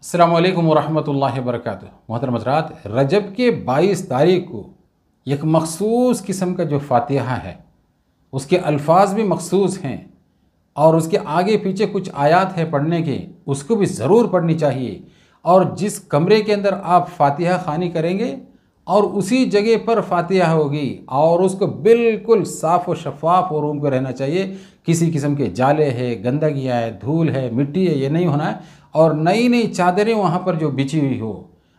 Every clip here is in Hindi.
अस्सलामु अलैकुम वरहमतुल्लाहि वबरकातुहू। मोहतरम हज़रात, रजब के 22 तारीख को एक मखसूस किस्म का जो फ़ातिहा है उसके अल्फाज भी मखसूस हैं और उसके आगे पीछे कुछ आयात है पढ़ने के, उसको भी ज़रूर पढ़नी चाहिए। और जिस कमरे के अंदर आप फ़ातिहा ख़ानी करेंगे और उसी जगह पर फ़ातिहा होगी और उसको बिल्कुल साफ़ व शफ़ाफ़ और रूम पर रहना चाहिए। किसी किस्म के जाले है, गंदगियाँ है, धूल है, मिट्टी है, ये नहीं होना है। और नई नई चादरें वहाँ पर जो बिछी हुई हो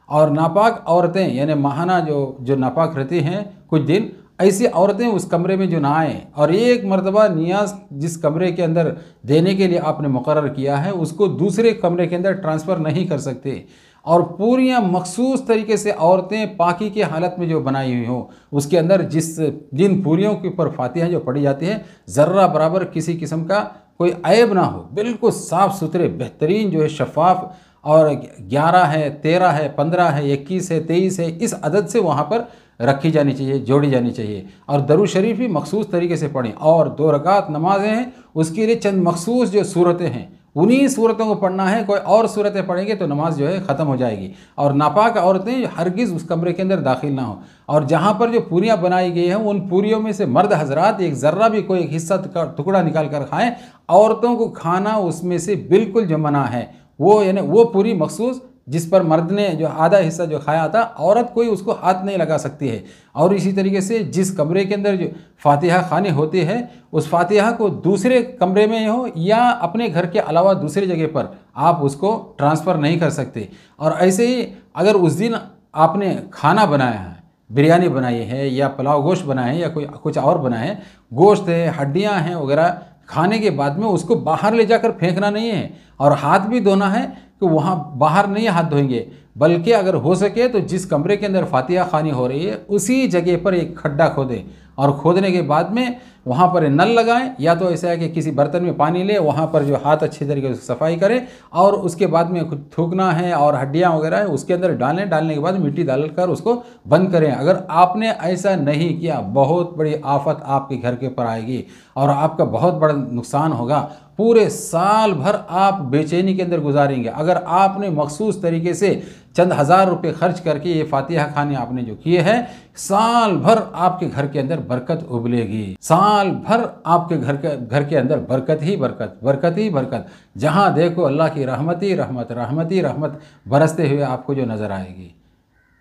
और नापाक औरतें यानी माहाना जो नापाक रहती हैं कुछ दिन, ऐसी औरतें उस कमरे में जो ना आएँ। और एक मरतबा नियाज जिस कमरे के अंदर देने के लिए आपने मुकर्रर किया है उसको दूसरे कमरे के अंदर ट्रांसफ़र नहीं कर सकते। और पूरियाँ मखसूस तरीके से औरतें पाकी की हालत में जो बनाई हुई हो उसके अंदर जिन पूरियों के ऊपर फ़ातिहा जो पढ़ी जाती है ज़र्रा बराबर किसी किस्म का कोई ऐब ना हो, बिल्कुल साफ़ सुथरे बेहतरीन जो है शफ़ाफ़। और 11 है, 13 है, 15 है, 21 है, 23 है, इस अदद से वहाँ पर रखी जानी चाहिए, जोड़ी जानी चाहिए। और दरूद शरीफ भी मखसूस तरीके से पढ़ें। और 2 रकात नमाज़ें हैं, उसके लिए चंद मखसूस जो सूरतें हैं उन्हीं सूरतों को पढ़ना है। कोई और सूरतें पढ़ेंगे तो नमाज जो है ख़त्म हो जाएगी। और नापाक औरतें हरगिज़ उस कमरे के अंदर दाखिल ना हो। और जहाँ पर जो पूरियाँ बनाई गई हैं उन पूरियों में से मर्द हजरात एक ज़र्रा भी कोई हिस्सा टुकड़ा निकाल कर खाएँ। औरतों को खाना उसमें से बिल्कुल जो मना है, वो यानी वो पूरी मखसूस जिस पर मर्द ने जो आधा हिस्सा जो खाया था, औरत कोई उसको हाथ नहीं लगा सकती है। और इसी तरीके से जिस कमरे के अंदर जो फ़ातिहा ख़ानी होती है उस फ़ातिहा को दूसरे कमरे में हो या अपने घर के अलावा दूसरी जगह पर आप उसको ट्रांसफ़र नहीं कर सकते। और ऐसे ही अगर उस दिन आपने खाना बनाया है, बिरयानी बनाई है या पुलाव गोश्त बनाए हैं या कोई कुछ और बनाए हैं, गोश्त है, हड्डियाँ हैं वगैरह, खाने के बाद में उसको बाहर ले जाकर फेंकना नहीं है। और हाथ भी धोना है कि वहाँ बाहर नहीं हाथ धोएंगे, बल्कि अगर हो सके तो जिस कमरे के अंदर फ़ातिहा ख़ानी हो रही है उसी जगह पर एक खड्डा खोदें। और खोदने के बाद में वहाँ पर नल लगाएं, या तो ऐसा है कि किसी बर्तन में पानी ले, वहाँ पर जो हाथ अच्छी तरीके से सफाई करें और उसके बाद में कुछ थूकना है और हड्डियाँ वगैरह है उसके अंदर डालें। डालने के बाद मिट्टी डालकर उसको बंद करें। अगर आपने ऐसा नहीं किया बहुत बड़ी आफत आपके घर के ऊपर आएगी और आपका बहुत बड़ा नुकसान होगा। पूरे साल भर आप बेचैनी के अंदर गुजारेंगे। अगर आपने मखसूस तरीके से चंद हज़ार रुपये खर्च करके ये फ़ातिहा ख़ानी आपने जो किए हैं, साल भर आपके घर के अंदर बरकत उबलेगी। साल भर आपके घर के अंदर बरकत ही बरकत, बरकत ही बरकत। जहाँ देखो अल्लाह की रहमत ही रहमत, रहमत ही रहमत बरसते हुए आपको जो नज़र आएगी।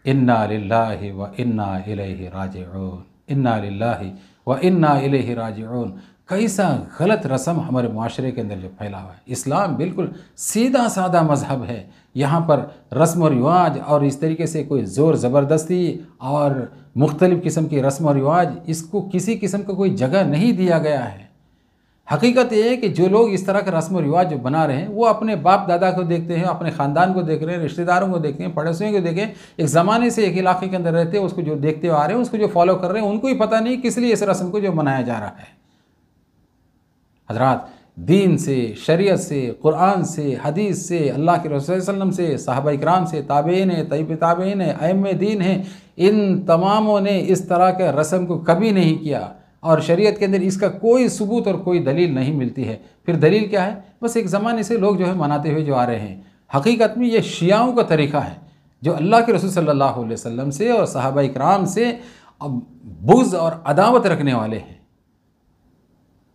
इन्ना लिल्लाहि व इन्ना इलैहि राजिऊन, इन्ना लिल्लाहि व इन्ना इलैहि राजिऊन। कैसा गलत रस्म हमारे माशरे के अंदर जो फैला हुआ है। इस्लाम बिल्कुल सीधा साधा मज़हब है। यहाँ पर रस्म और रिवाज और इस तरीके से कोई ज़ोर ज़बरदस्ती और मुख्तलिफ़ किस्म की रस्म और रिवाज, इसको किसी किस्म का कोई जगह नहीं दिया गया है। हकीकत ये है कि जो लोग इस तरह का रस्म और रिवाज जो बना रहे हैं वो अपने बाप दादा को देखते हैं, अपने ख़ानदान को देख रहे हैं, रिश्तेदारों को देखते हैं, पड़ोसियों को देखें। एक ज़माने से एक इलाके के अंदर रहते हैं, उसको जो देखते आ रहे हैं, उसको जो फॉलो कर रहे हैं, उनको ही पता नहीं किस लिए इस रस्म को जो मनाया जा रहा है। हज़रात, दीन से, शरीयत से, कुरान से, हदीस से, अल्लाह के रसूल सल्लल्लाहु अलैहि वसल्लम से, सहाबा इकराम से, ताबईन है, तबी ताबईन है, अइम्मे दीन है, इन तमामों ने इस तरह के रस्म को कभी नहीं किया। और शरीयत के अंदर इसका कोई सबूत और कोई दलील नहीं मिलती है। फिर दलील क्या है? बस एक ज़माने से लोग जो है मनाते हुए जो आ रहे हैं। हकीकत में ये शियाओं का तरीक़ा है जो अल्लाह के रसूल सल्लल्लाहु अलैहि वसल्लम से और सहाबा इकराम से बुग़्ज़ और अदावत रखने वाले हैं,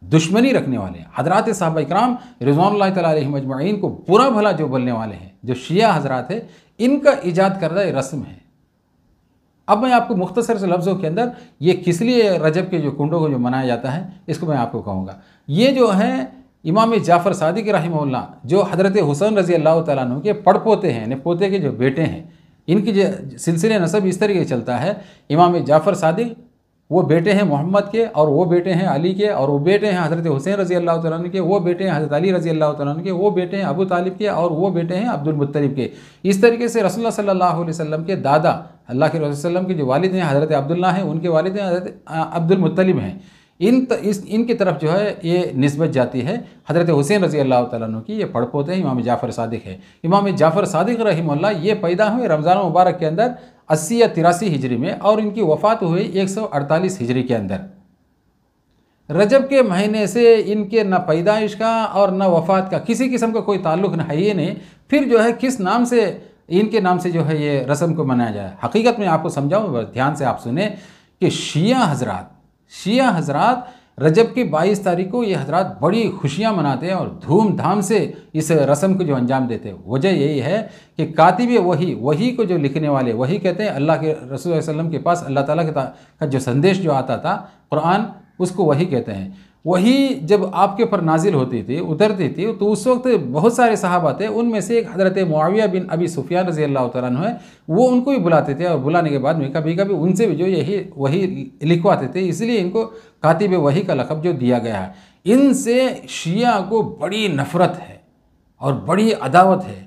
दुश्मनी रखने वाले हैं। हज़रात सहाबा इकराम रिज़वानुल्लाहि तआला अलैहिम अजमईन को बुरा भला जो बोलने वाले हैं, जो शिया हज़रात है, इनका ईजाद करदा ये रस्म है। अब मैं आपको मुख्तसर से लफ्ज़ों के अंदर ये किस लिए रजब के जो कुंडों को जो मनाया जाता है इसको मैं आपको कहूँगा। ये जो है इमाम जाफ़र सादिक रहमहुल्लाह, जो हज़रत हुसैन रज़ी अल्लाह तआला अन्हु के पड़पोते हैं, यानी पोते के जो बेटे हैं, इनकी जो सिलसिले नसब इस तरीके से चलता है। इमाम जाफ़र सादिक वो बेटे हैं मोहम्मद के, और वो बेटे हैं अली के, और वो बेटे हैं हज़रत हुसैन रज़ी अल्लाह तआला अन्हु के, वो बेटे हैं हज़रत अली रज़ी अल्लाह तआला अन्हु के, वो बेटे हैं अबू तालिब के, और वो बेटे हैं अब्दुल मुत्तलिब के। इस तरीके से रसूलुल्लाह सल्लल्लाहु अलैहि वसल्लम के दादा, अल्लाह के रसूल सल्लल्लाहु अलैहि वसल्लम के जो वालिद हैं हज़रत अब्दुल्लाह हैं, उनके वालिद हैं हज़रत अब्दुल मुत्तलिब हैं। इनकी तरफ जो है ये निस्बत जाती है। हज़रत हुसैन रज़ी अल्लाह तआला अन्हु की ये पड़पोते हैं इमाम जाफ़र सादिक है। इमाम जाफ़र सादिक रहमहुल्लाह ये पैदा हुए रमज़ान मुबारक के अंदर 80 या 83 हिजरी में, और इनकी वफ़ात हुई 148 हिजरी के अंदर। रजब के महीने से इनके न पैदाइश का और न वफ़ात का किसी किस्म का कोई ताल्लुक़ है ही नहीं। फिर जो है किस नाम से, इनके नाम से जो है ये रस्म को मनाया जाए। हकीकत में आपको समझाऊँ, ध्यान से आप सुने कि शिया हजरात रजब की 22 तारीख को ये हजरात बड़ी खुशियाँ मनाते हैं और धूमधाम से इस रस्म को जो अंजाम देते हैं। वजह यही है कि कातिब वही को जो लिखने वाले वही कहते हैं, अल्लाह के रसूल सल्लल्लाहु अलैहि वसल्लम के पास अल्लाह ताला का जो संदेश जो आता था कुरान, उसको वही कहते हैं। वही जब आपके ऊपर नाजिल होती थी, उतरती थी, तो उस वक्त बहुत सारे सहाबा थे। उनमें से एक हज़रत मुआविया बिन अबी सुफियान रज़ी अल्लाह तआला अन्हु है, वो उनको भी बुलाते थे और बुलाने के बाद में कभी कभी उनसे भी जो यही वही लिखवाते थे। इसलिए इनको कातिब वही का लक़ब जो दिया गया है। इनसे शिया को बड़ी नफ़रत है और बड़ी अदावत है।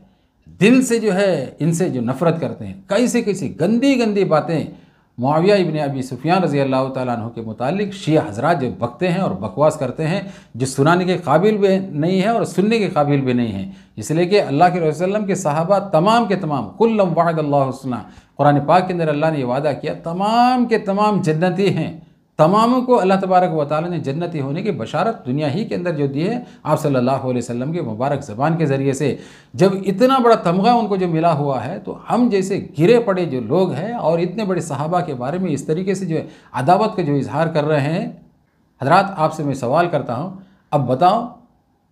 दिल से जो है इनसे जो नफ़रत करते हैं, कैसी गंदी गंदी बातें मुआविया इब्न अबी सुफियान रज़ी अल्लाह तआला अन्हु के मुतालिक शिया हज़रात जो बकते हैं और बकवास करते हैं, जो सुनाने के काबिल भी नहीं है और सुनने के काबिल भी नहीं है। इसलिए कि अल्लाह के रसूल सल्लल्लाहु अलैहि वसल्लम के सहाबा तमाम के तमाम कुल्लम वअदल्लाहु हुस्ना, कुरान पाक के अंदर अल्लाह ने ये वादा किया, तमाम के तमाम जन्नती हैं। तमामों को अल्लाह तबारक व तआला ने जन्नती होने की बशारत दुनिया ही के अंदर जो दी है आप सल्लल्लाहु अलैहि वसल्लम के मुबारक ज़बान के ज़रिए से। जब इतना बड़ा तमगा उनको जो मिला हुआ है, तो हम जैसे गिरे पड़े जो लोग हैं और इतने बड़े सहाबा के बारे में इस तरीके से जो है अदावत का जो इजहार कर रहे हैं। हजरात, आपसे मैं सवाल करता हूँ, अब बताओ,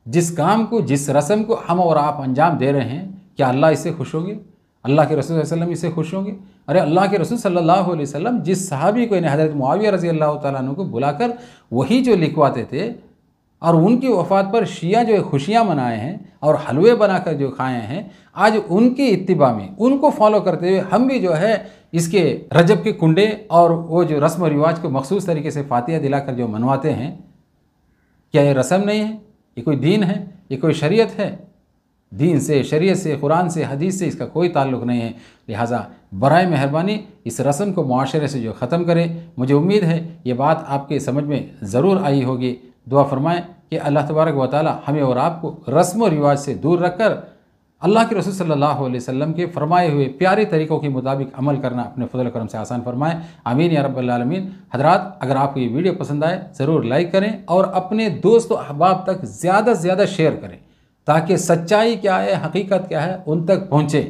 जिस काम को, जिस रस्म को हम और आप अंजाम दे रहे हैं, क्या अल्लाह इससे खुश होंगे? अल्लाह के रसूल सल्लल्लाहु अलैहि वसल्लम इससे खुश होंगे? अरे अल्लाह के रसूल सल्लल्लाहु अलैहि वसल्लम जिस सहाबी को, यानी हज़रत मुआविया रज़ी अल्लाह तआला अन्हु को बुलाकर वही जो लिखवाते थे और उनकी वफ़ात पर शिया जो है खुशियाँ मनाए हैं और हलवे बनाकर जो खाए हैं, आज उनकी इत्तिबा में, उनको फॉलो करते हुए हम भी जो है इसके रजब के कुंडे और वो जो रस्म व रिवाज को मखसूस तरीके से फातिहा दिलाकर जो मनवाते हैं, क्या ये रस्म नहीं है? ये कोई दीन है? ये कोई शरीयत है? दीन से, शरीयत से, कुरान से, हदीस से इसका कोई ताल्लुक़ नहीं है। लिहाजा बराए मेहरबानी इस रस्म को मुआशरे से जो ख़त्म करें। मुझे उम्मीद है ये बात आपके समझ में ज़रूर आई होगी। दुआ फरमाएं कि अल्लाह तबारक व तआला हमें और आपको रस्म व रिवाज से दूर रखकर अल्लाह के रसूल सल्लल्लाहु अलैहि वसल्लम के फरमाए हुए प्यारे तरीक़ों के मुताबिक अमल करना अपने फज़ल करम से आसान फरमाएं। आमीन या रब्बल आलमीन। हज़रात, अगर आपको ये वीडियो पसंद आए ज़रूर लाइक करें और अपने दोस्त व अहबाब तक ज़्यादा से ज़्यादा शेयर करें, ताकि सच्चाई क्या है, हकीकत क्या है, उन तक पहुँचे।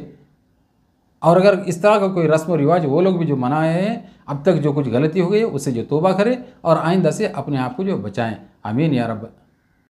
और अगर इस तरह का कोई रस्म व रिवाज वो लोग भी जो मनाए हैं, अब तक जो कुछ गलती हो गई है उससे जो तौबा करें और आइंदा से अपने आप को जो बचाएं। आमीन या रब।